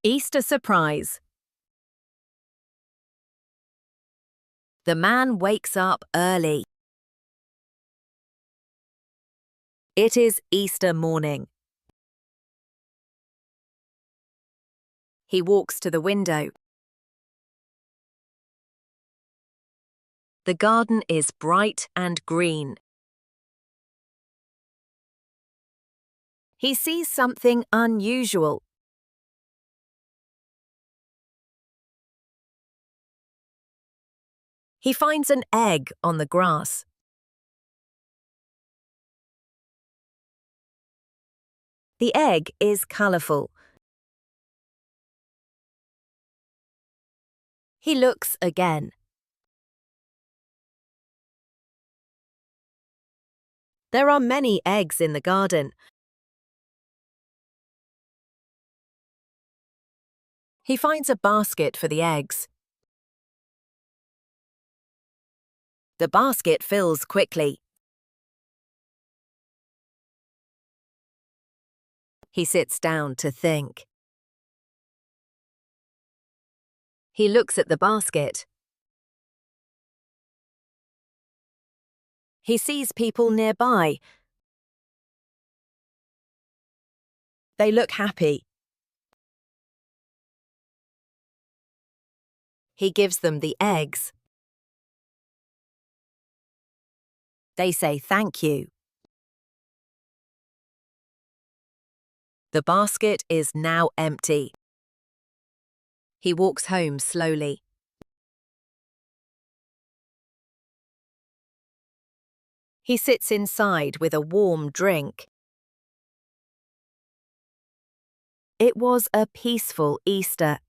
Easter surprise. The man wakes up early. It is Easter morning. He walks to the window. The garden is bright and green. He sees something unusual. He finds an egg on the grass. The egg is colorful. He looks again. There are many eggs in the garden. He finds a basket for the eggs. The basket fills quickly. He sits down to think. He looks at the basket. He sees people nearby. They look happy. He gives them the eggs. They say thank you. The basket is now empty. He walks home slowly. He sits inside with a warm drink. It was a peaceful Easter